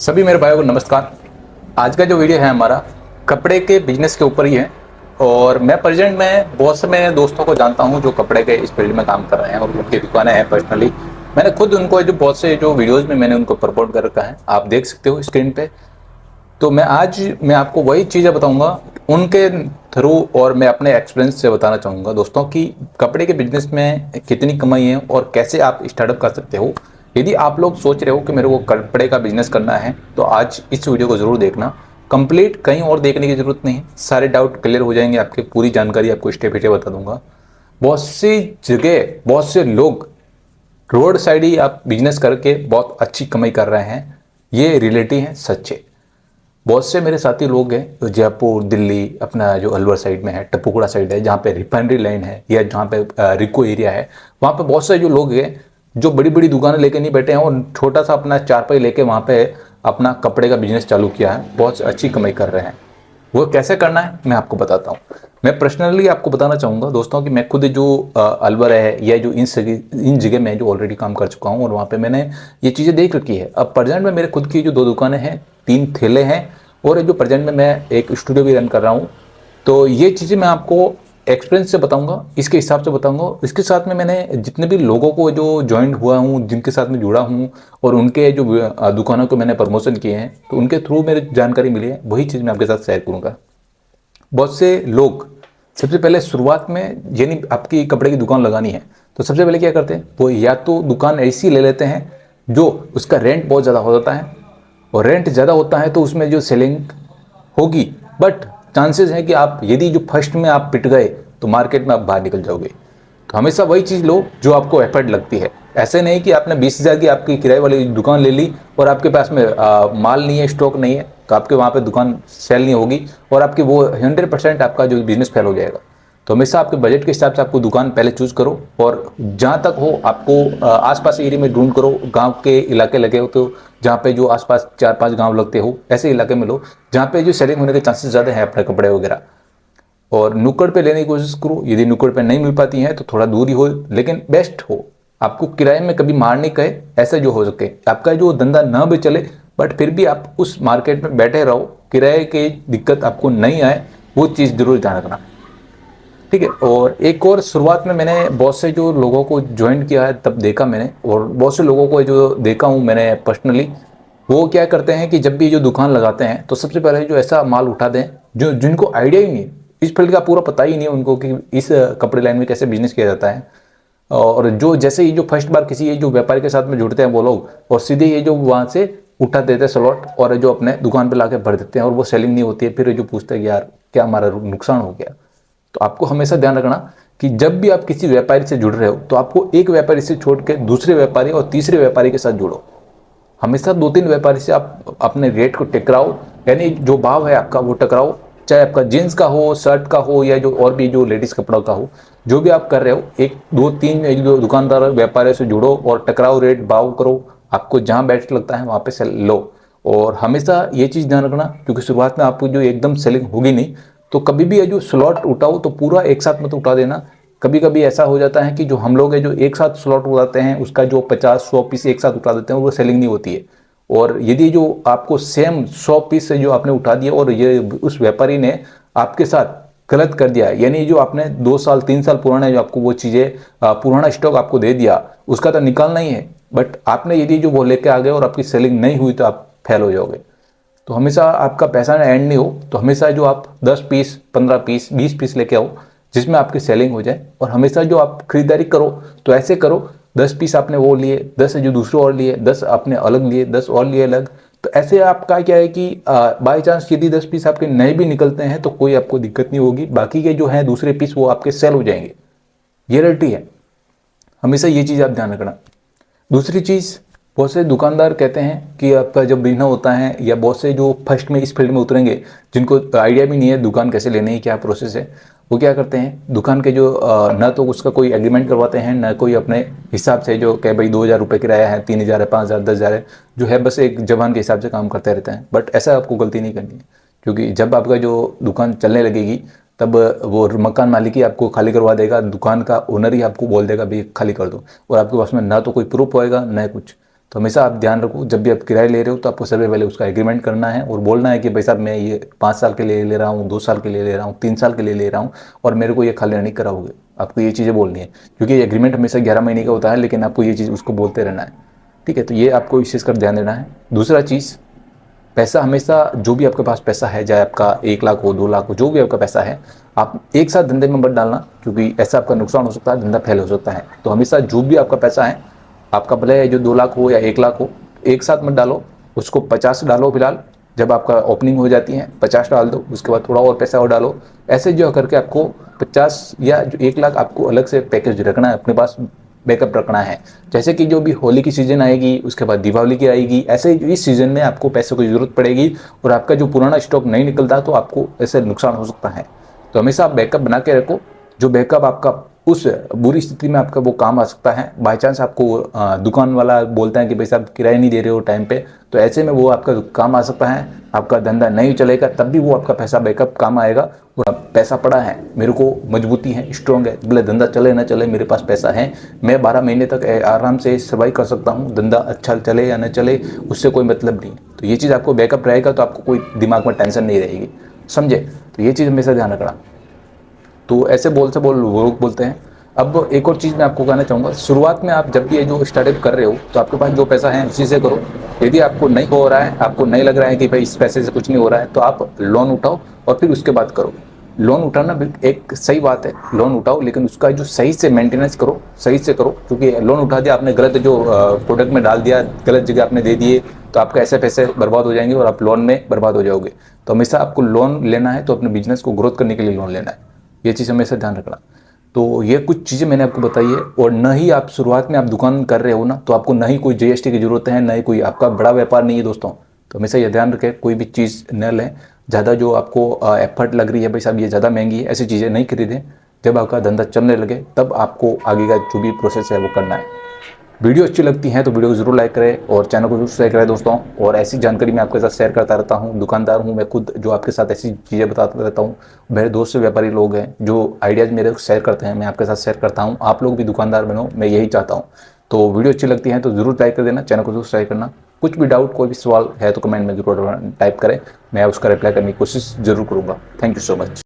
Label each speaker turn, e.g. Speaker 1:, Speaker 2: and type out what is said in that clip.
Speaker 1: सभी मेरे भाइयों को नमस्कार। आज का जो वीडियो है हमारा कपड़े के बिजनेस के ऊपर ही है। और मैं प्रेजेंट में बहुत से मेरे दोस्तों को जानता हूं जो कपड़े के इस फील्ड में काम कर रहे हैं और उनकी दुकानें हैं। पर्सनली मैंने खुद उनको जो बहुत से जो वीडियोस में मैंने उनको प्रपोर्ट कर रखा है, आप देख सकते हो स्क्रीन पे। तो मैं आपको वही चीज़ें बताऊंगा उनके थ्रू, और मैं अपने एक्सपीरियंस से बताना चाहूँगा दोस्तों कि कपड़े के बिजनेस में कितनी कमाई है और कैसे आप स्टार्टअप कर सकते हो। यदि आप लोग सोच रहे हो कि मेरे को कपड़े का बिजनेस करना है तो आज इस वीडियो को ज़रूर देखना। कंप्लीट कहीं और देखने की ज़रूरत नहीं है, सारे डाउट क्लियर हो जाएंगे आपके। पूरी जानकारी आपको स्टेप बाय स्टेप बता दूंगा। बहुत सी जगह बहुत से लोग रोड साइड ही आप बिजनेस करके बहुत अच्छी कमाई कर रहे हैं, ये रियलिटी है, सच्चे। बहुत से मेरे साथी लोग हैं जो जयपुर, दिल्ली, अपना जो अलवर साइड में है, टपुकड़ा साइड है, जहाँ पे रिफाइनरी लाइन है या जहाँ पे रिको एरिया है, वहाँ पे बहुत से जो लोग हैं जो बड़ी बड़ी दुकानें लेके नहीं बैठे हैं और छोटा सा अपना चारपाई लेके वहाँ पे अपना कपड़े का बिजनेस चालू किया है, बहुत अच्छी कमाई कर रहे हैं। वो कैसे करना है मैं आपको बताता हूँ। मैं पर्सनली आपको बताना चाहूँगा दोस्तों कि मैं खुद जो अलवर है या जो इन जगह में जो ऑलरेडी काम कर चुका हूँ और वहाँ पे मैंने ये चीज़ें देख रखी है। अब प्रेजेंट में मेरे खुद की जो 2 दुकानें हैं, 3 ठेले हैं और जो प्रेजेंट में मैं एक स्टूडियो भी रन कर रहा हूँ। तो ये चीज़ें मैं आपको एक्सपीरियंस से बताऊंगा, इसके हिसाब से बताऊंगा। इसके साथ में मैंने जितने भी लोगों को जो ज्वाइन हुआ हूँ, जिनके साथ में जुड़ा हूँ और उनके जो दुकानों को मैंने प्रमोशन किए हैं, तो उनके थ्रू मेरी जानकारी मिली है, वही चीज़ मैं आपके साथ शेयर करूँगा। बहुत से लोग सबसे पहले शुरुआत में, यानी आपकी कपड़े की दुकान लगानी है तो सबसे पहले क्या करते हैं, वो या तो दुकान ऐसी ले लेते हैं जो उसका रेंट बहुत ज़्यादा हो जाता है, और रेंट ज़्यादा होता है तो उसमें जो सेलिंग होगी, बट चांसेस है कि आप यदि जो फर्स्ट में आप पिट गए तो मार्केट में आप बाहर निकल जाओगे। तो हमेशा वही चीज़ लो जो आपको एफर्ट लगती है। ऐसे नहीं कि आपने 20,000 की आपकी किराए वाली दुकान ले ली और आपके पास में माल नहीं है, स्टॉक नहीं है, तो आपके वहाँ पे दुकान सेल नहीं होगी और आपकी वो 100% आपका जो बिजनेस फेल हो जाएगा। तो हमेशा आपके बजट के हिसाब से आपको दुकान पहले चूज़ करो, और जहाँ तक हो आपको आसपास एरिया में ढूंढ करो। गांव के इलाके लगे हो तो जहाँ पे जो आसपास 4-5 गांव लगते हो, ऐसे इलाके में लो जहाँ पे जो सेलिंग होने के चांसेस ज़्यादा हैं अपने कपड़े वगैरह। और नुक्कड़ पे लेने की कोशिश करो, यदि नुक्कड़ पे नहीं मिल पाती हैं तो थोड़ा दूर ही हो, लेकिन बेस्ट हो। आपको किराए में कभी मार नहीं कहे, ऐसा जो हो सके आपका जो धंधा ना भी चले बट फिर भी आप उस मार्केट में बैठे रहो, किराए की दिक्कत आपको नहीं आए, वो चीज़ जरूर ध्यान रखना, ठीक है। और एक और, शुरुआत में मैंने बहुत से जो लोगों को ज्वाइन किया है तब देखा मैंने, और बहुत से लोगों को जो देखा हूँ मैंने पर्सनली, वो क्या करते हैं कि जब भी जो दुकान लगाते हैं तो सबसे पहले जो ऐसा माल उठा दें जो जिनको आइडिया ही नहीं है, इस फील्ड का पूरा पता ही नहीं है उनको कि इस कपड़े लाइन में कैसे बिजनेस किया जाता है। और जो जैसे ही जो फर्स्ट बार किसी ये जो व्यापारी के साथ में जुड़ते हैं वो लोग, और सीधे ये जो वहाँ से उठा देते हैं स्लॉट और जो अपने दुकान पे लाके भर देते हैं, और वो सेलिंग नहीं होती है। फिर जो पूछते हैं कि यार क्या हमारा नुकसान हो गया। तो आपको हमेशा ध्यान रखना कि जब भी आप किसी व्यापारी से जुड़ रहे हो तो आपको एक व्यापारी से छोड़ के दूसरे व्यापारी और तीसरे व्यापारी के साथ जुड़ो। हमेशा 2-3 व्यापारी से आप अपने रेट को टकराओ, यानी जो भाव है आपका वो टकराओ, चाहे आपका जीन्स का हो, शर्ट का हो, या जो और भी जो लेडीज कपड़ा का हो, जो भी आप कर रहे हो, 1-2-3 दुकानदार व्यापारियों से जुड़ो और टकराओ, रेट भाव करो। आपको जहां बेस्ट लगता है वहां पे सेल लो। और हमेशा ये चीज़ ध्यान रखना, क्योंकि शुरुआत में आपको जो एकदम सेलिंग होगी नहीं, तो कभी भी ये जो स्लॉट उठाओ तो पूरा एक साथ मत उठा देना। कभी कभी ऐसा हो जाता है कि जो हम लोग हैं जो एक साथ स्लॉट उठाते हैं उसका जो 50-100 पीस एक साथ उठा देते हैं, वो सेलिंग नहीं होती है। और यदि जो आपको सेम 100 पीस से जो आपने उठा दिया और ये उस व्यापारी ने आपके साथ गलत कर दिया, यानी जो आपने 2 साल 3 साल पुराना जो आपको वो चीज़ें पुराना स्टॉक आपको दे दिया, उसका तो निकालना ही है, बट आपने यदि जो वो लेके आ गए और आपकी सेलिंग नहीं हुई तो आप फेल हो जाओगे। तो हमेशा आपका पैसा ना एंड नहीं हो, तो हमेशा जो आप 10 पीस, 15 पीस, 20 पीस लेके आओ जिसमें आपकी सेलिंग हो जाए। और हमेशा जो आप खरीदारी करो तो ऐसे करो, 10 पीस आपने वो लिए, 10 जो दूसरे और लिए, 10 आपने अलग लिए, 10 और लिए अलग। तो ऐसे आपका क्या है कि बाई चांस यदि 10 पीस आपके नए भी निकलते हैं तो कोई आपको दिक्कत नहीं होगी, बाकी के जो हैं दूसरे पीस वो आपके सेल हो जाएंगे। ये रियलिटी है, हमेशा ये चीज़ आप ध्यान रखना। दूसरी चीज़, बहुत से दुकानदार कहते हैं कि आपका जब बिजनेस होता है, या बहुत से जो फर्स्ट में इस फील्ड में उतरेंगे जिनको आइडिया भी नहीं है दुकान कैसे लेने की, क्या प्रोसेस है, वो क्या करते हैं, दुकान के जो ना तो उसका कोई एग्रीमेंट करवाते हैं, ना कोई अपने हिसाब से जो कहे भाई 2,000 रुपये किराया है, 3,000 है, 5,000, 10,000 है, जो है बस एक जबान के हिसाब से काम करते रहते हैं। बट ऐसा आपको गलती नहीं करनी है, क्योंकि जब आपका जो दुकान चलने लगेगी तब वो मकान मालिक ही आपको खाली करवा देगा, दुकान का ओनर ही आपको बोल देगा भाई खाली कर दो, और आपके पास में ना तो कोई प्रूफ होएगा ना कुछ। तो हमेशा आप ध्यान रखो, जब भी आप किराया ले रहे हो तो आपको सबसे पहले उसका एग्रीमेंट करना है और बोलना है कि भाई साहब मैं ये 5 साल के लिए ले रहा हूँ, 2 साल के लिए ले रहा हूँ, 3 साल के लिए ले रहा हूँ और मेरे को ये खाली नहीं कराओगे। आपको ये चीज़ें बोलनी है, क्योंकि ये एग्रीमेंट हमेशा 11 महीने का होता है, लेकिन आपको ये चीज़ उसको बोलते रहना है। ठीक है, तो ये आपको इस चीज़ का ध्यान देना है। दूसरा चीज़, पैसा हमेशा, जो भी आपके पास पैसा है, चाहे आपका 1 लाख हो, 2 लाख हो, जो भी आपका पैसा है, आप एक साथ धंधे में मत डालना, क्योंकि ऐसा आपका नुकसान हो सकता है, धंधा फेल हो सकता है। तो हमेशा जो भी आपका पैसा है, आपका भले जो 2 लाख हो या 1 लाख हो, एक साथ मत डालो, उसको 50 डालो फिलहाल। जब आपका ओपनिंग हो जाती है 50 डाल दो, उसके बाद थोड़ा और पैसा और डालो। ऐसे जो करके आपको 50 या जो 1 लाख आपको अलग से पैकेज रखना है, अपने पास बैकअप रखना है। जैसे कि जो भी होली की सीज़न आएगी, उसके बाद दीपावली की आएगी, ऐसे इस सीज़न में आपको पैसों की ज़रूरत पड़ेगी और आपका जो पुराना स्टॉक नहीं निकलता तो आपको ऐसे नुकसान हो सकता है। तो हमेशा आप बैकअप बना के रखो, जो बैकअप आपका उस बुरी स्थिति में आपका वो काम आ सकता है। बाई चांस आपको दुकान वाला बोलता है कि भाई साहब किराया नहीं दे रहे हो टाइम पे, तो ऐसे में वो आपका काम आ सकता है, आपका धंधा नहीं चलेगा, तब भी वो आपका पैसा बैकअप काम आएगा। और अब पैसा पड़ा है, मेरे को मजबूती है, स्ट्रॉन्ग है, भले धंधा चले ना चले, मेरे पास पैसा है, मैं 12 महीने तक आराम से सर्वाइव कर सकता हूँ, धंधा अच्छा चले या न चले उससे कोई मतलब नहीं। तो ये चीज़ आपको बैकअप रहेगा तो आपको कोई दिमाग में टेंशन नहीं रहेगी, समझे। तो ये चीज़ हमेशा ध्यान रखना। तो ऐसे बोल से बोल लोग बोलते हैं। अब एक और चीज़ मैं आपको कहना चाहूँगा, शुरुआत में आप जब भी ये जो स्टार्टअप कर रहे हो तो आपके पास जो पैसा है उसी से करो। यदि आपको नहीं हो रहा है, आपको नहीं लग रहा है कि भाई इस पैसे से कुछ नहीं हो रहा है, तो आप लोन उठाओ और फिर उसके बाद करो। लोन उठाना भी एक सही बात है, लोन उठाओ, लेकिन उसका जो सही से मेंटेनेंस करो, सही से करो, क्योंकि लोन उठा दिया आपने, गलत जो प्रोडक्ट में डाल दिया, गलत जगह आपने दे दिए, तो आपका ऐसे पैसे बर्बाद हो जाएंगे और आप लोन में बर्बाद हो जाओगे। तो हमेशा आपको लोन लेना है तो अपने बिजनेस को ग्रोथ करने के लिए लोन लेना है, ये चीज़ हमेशा ध्यान रखना। तो ये कुछ चीज़ें मैंने आपको बताई है। और न ही आप शुरुआत में आप दुकान कर रहे हो ना, तो आपको न ही कोई जीएसटी की जरूरत है, न ही कोई आपका बड़ा व्यापार नहीं है दोस्तों। तो हमेशा ये ध्यान रखें, कोई भी चीज़ न लें ज़्यादा, जो आपको एफर्ट लग रही है भाई साहब ये ज़्यादा महंगी है, ऐसी चीज़ें नहीं खरीदें। जब आपका धंधा चलने लगे तब आपको आगे का जो भी प्रोसेस है वो करना है। वीडियो अच्छी लगती है तो वीडियो को जरूर लाइक करें और चैनल को जरूर शेयर करें दोस्तों। और ऐसी जानकारी मैं आपके साथ शेयर करता रहता हूँ, दुकानदार हूँ मैं खुद, जो आपके साथ ऐसी चीज़ें बताता रहता हूँ। मेरे दोस्त से व्यापारी लोग हैं जो आइडियाज़ मेरे शेयर करते हैं, मैं आपके साथ शेयर करता हूँ। आप लोग भी दुकानदार बनो, मैं यही चाहता हूँ। तो वीडियो अच्छी लगती है तो जरूर लाइक कर देना, चैनल को जरूर शेयर करना। कुछ भी डाउट, कोई भी सवाल है तो कमेंट में जरूर टाइप करें, मैं उसका रिप्लाई करने की कोशिश जरूर करूँगा। Thank you so much.